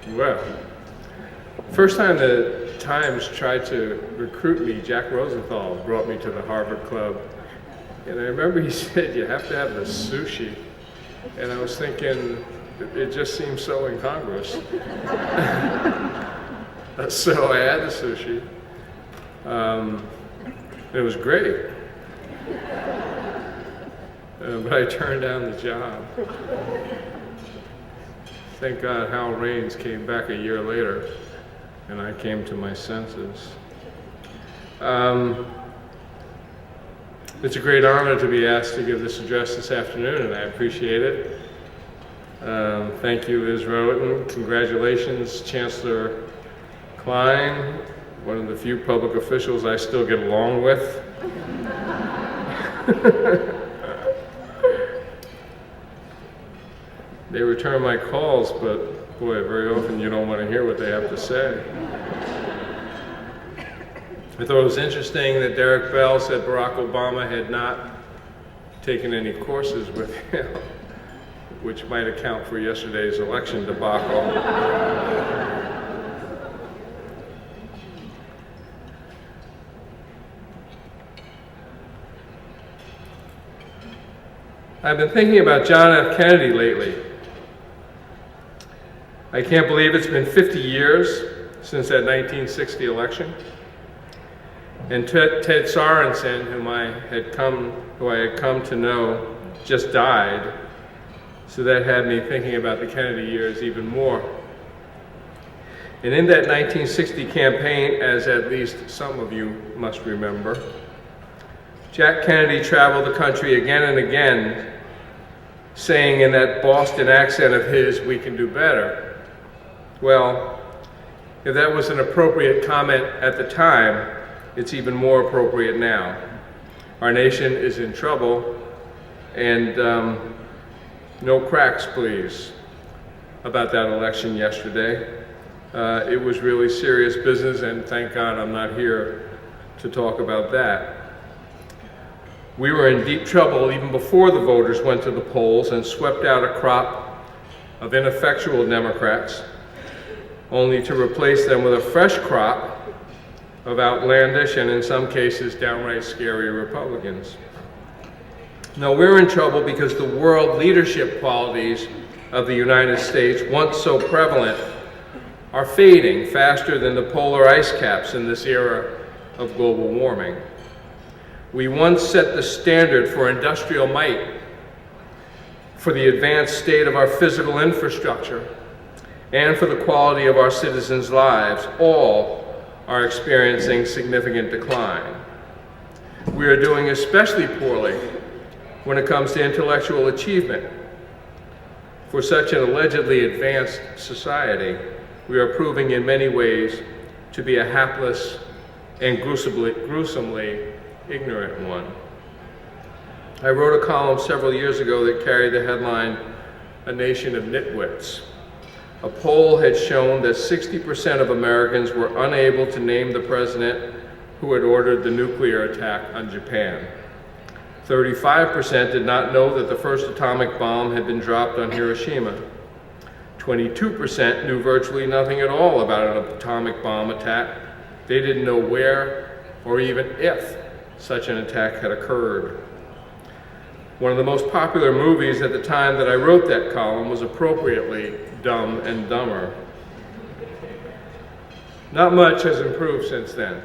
Well, first time the Times tried to recruit me, Jack Rosenthal brought me to the Harvard Club. And I remember he said, you have to have the sushi. And I was thinking, it just seems so incongruous. So I had the sushi. It was great. But I turned down the job. Thank God Hal Raines came back a year later, and I came to my senses. It's a great honor to be asked to give this address this afternoon, and I appreciate it. Thank you, Liz Roten. Congratulations, Chancellor Klein, one of the few public officials I still get along with. They return my calls, but boy, very often you don't want to hear what they have to say. I thought it was interesting that Derek Bell said Barack Obama had not taken any courses with him, which might account for yesterday's election debacle. I've been thinking about John F. Kennedy lately. I can't believe it's been 50 years since that 1960 election. And Ted Sorensen, who I had come to know, just died. So that had me thinking about the Kennedy years even more. And in that 1960 campaign, as at least some of you must remember, Jack Kennedy traveled the country again and again, saying in that Boston accent of his, "We can do better." Well, if that was an appropriate comment at the time, it's even more appropriate now. Our nation is in trouble, and no cracks, please, about that election yesterday. It was really serious business, and thank God I'm not here to talk about that. We were in deep trouble even before the voters went to the polls and swept out a crop of ineffectual Democrats, only to replace them with a fresh crop of outlandish and in some cases downright scary Republicans. No, we're in trouble because the world leadership qualities of the United States, once so prevalent, are fading faster than the polar ice caps in this era of global warming. We once set the standard for industrial might, for the advanced state of our physical infrastructure, and for the quality of our citizens' lives. All are experiencing significant decline. We are doing especially poorly when it comes to intellectual achievement. For such an allegedly advanced society, we are proving in many ways to be a hapless and gruesomely ignorant one. I wrote a column several years ago that carried the headline, "A Nation of Nitwits." A poll had shown that 60% of Americans were unable to name the president who had ordered the nuclear attack on Japan. 35% did not know that the first atomic bomb had been dropped on Hiroshima. 22% knew virtually nothing at all about an atomic bomb attack. They didn't know where or even if such an attack had occurred. One of the most popular movies at the time that I wrote that column was appropriately Dumb and Dumber. Not much has improved since then.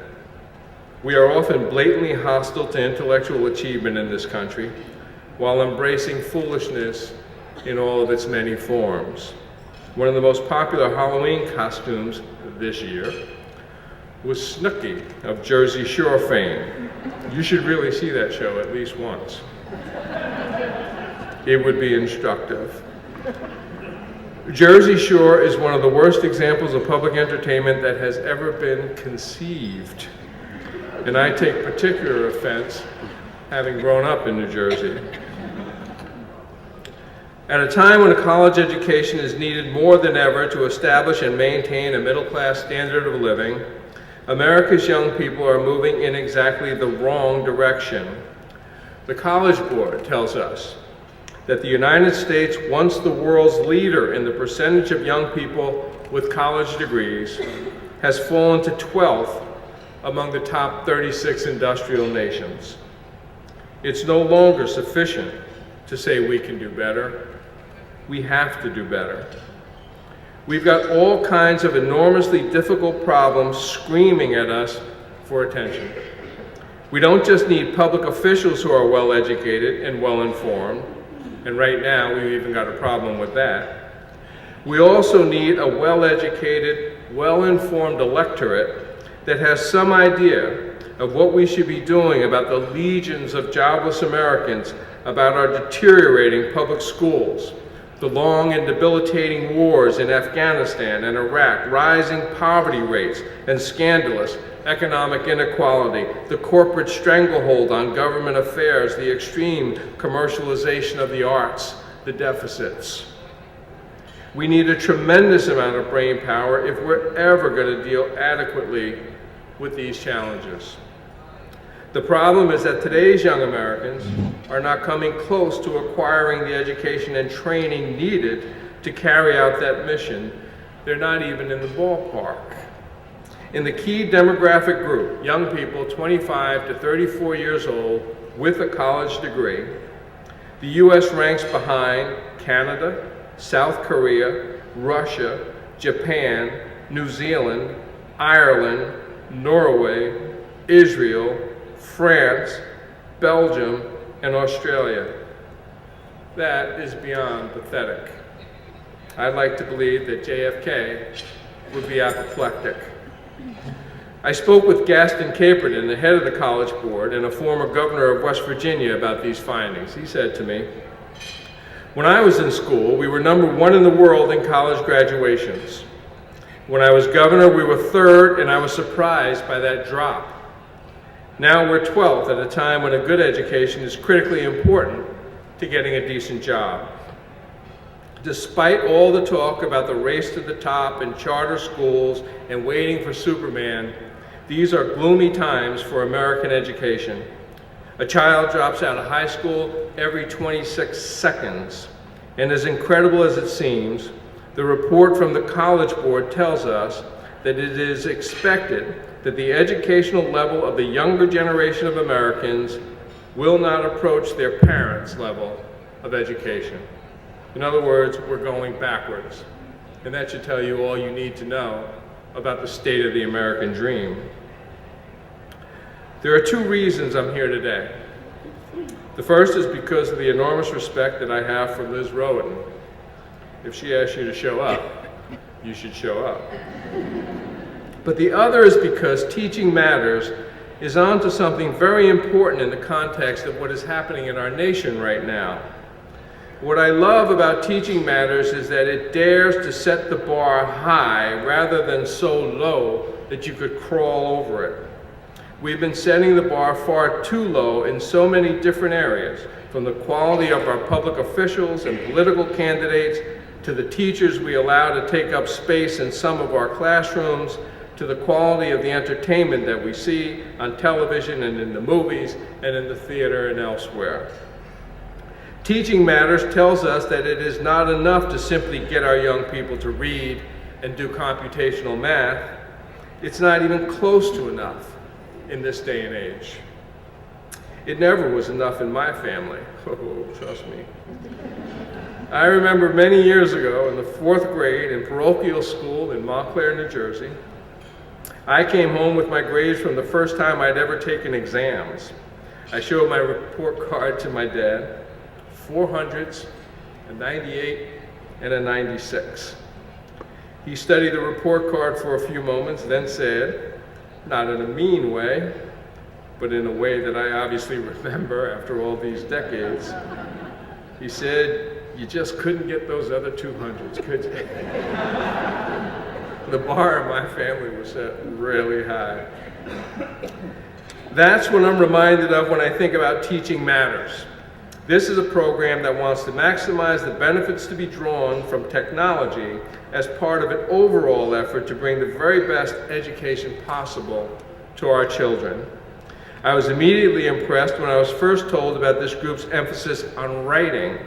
We are often blatantly hostile to intellectual achievement in this country, while embracing foolishness in all of its many forms. One of the most popular Halloween costumes this year was Snooky of Jersey Shore fame. You should really see that show at least once. It would be instructive. Jersey Shore is one of the worst examples of public entertainment that has ever been conceived. And I take particular offense, having grown up in New Jersey. At a time when a college education is needed more than ever to establish and maintain a middle-class standard of living, America's young people are moving in exactly the wrong direction. The College Board tells us that the United States, once the world's leader in the percentage of young people with college degrees, has fallen to 12th among the top 36 industrial nations. It's no longer sufficient to say we can do better. We have to do better. We've got all kinds of enormously difficult problems screaming at us for attention. We don't just need public officials who are well educated and well informed, and right now we've even got a problem with that. We also need a well educated, well informed electorate that has some idea of what we should be doing about the legions of jobless Americans, about our deteriorating public schools, the long and debilitating wars in Afghanistan and Iraq, rising poverty rates and scandalous economic inequality, the corporate stranglehold on government affairs, the extreme commercialization of the arts, the deficits. We need a tremendous amount of brain power if we're ever going to deal adequately with these challenges. The problem is that today's young Americans are not coming close to acquiring the education and training needed to carry out that mission. They're not even in the ballpark. In the key demographic group, young people 25 to 34 years old with a college degree, the U.S. ranks behind Canada, South Korea, Russia, Japan, New Zealand, Ireland, Norway, Israel, France, Belgium, and Australia. That is beyond pathetic. I'd like to believe that JFK would be apoplectic. I spoke with Gaston Caperton, the head of the College Board and a former governor of West Virginia, about these findings. He said to me, "When I was in school, we were #1 in the world in college graduations. When I was governor, we were 3rd, and I was surprised by that drop. Now we're 12th at a time when a good education is critically important to getting a decent job. Despite all the talk about the race to the top and charter schools and waiting for Superman, these are gloomy times for American education. A child drops out of high school every 26 seconds. And as incredible as it seems, the report from the College Board tells us that it is expected that the educational level of the younger generation of Americans will not approach their parents' level of education." In other words, we're going backwards. And that should tell you all you need to know about the state of the American dream. There are 2 reasons I'm here today. The first is because of the enormous respect that I have for Liz Rowan. If she asks you to show up, you should show up. But the other is because Teaching Matters is onto something very important in the context of what is happening in our nation right now. What I love about Teaching Matters is that it dares to set the bar high rather than so low that you could crawl over it. We've been setting the bar far too low in so many different areas, from the quality of our public officials and political candidates, to the teachers we allow to take up space in some of our classrooms, to the quality of the entertainment that we see on television and in the movies and in the theater and elsewhere. Teaching Matters tells us that it is not enough to simply get our young people to read and do computational math. It's not even close to enough in this day and age. It never was enough in my family. Oh, trust me. I remember many years ago in the 4th grade in parochial school in Montclair, New Jersey, I came home with my grades from the first time I'd ever taken exams. I showed my report card to my dad, 400s, a 98, and a 96. He studied the report card for a few moments, then said, not in a mean way, but in a way that I obviously remember after all these decades, he said, "You just couldn't get those other 200s, could you?" The bar in my family was set really high. That's what I'm reminded of when I think about Teaching Matters. This is a program that wants to maximize the benefits to be drawn from technology as part of an overall effort to bring the very best education possible to our children. I was immediately impressed when I was first told about this group's emphasis on writing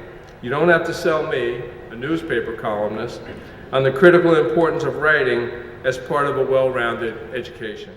You don't have to sell me, a newspaper columnist, on the critical importance of writing as part of a well-rounded education.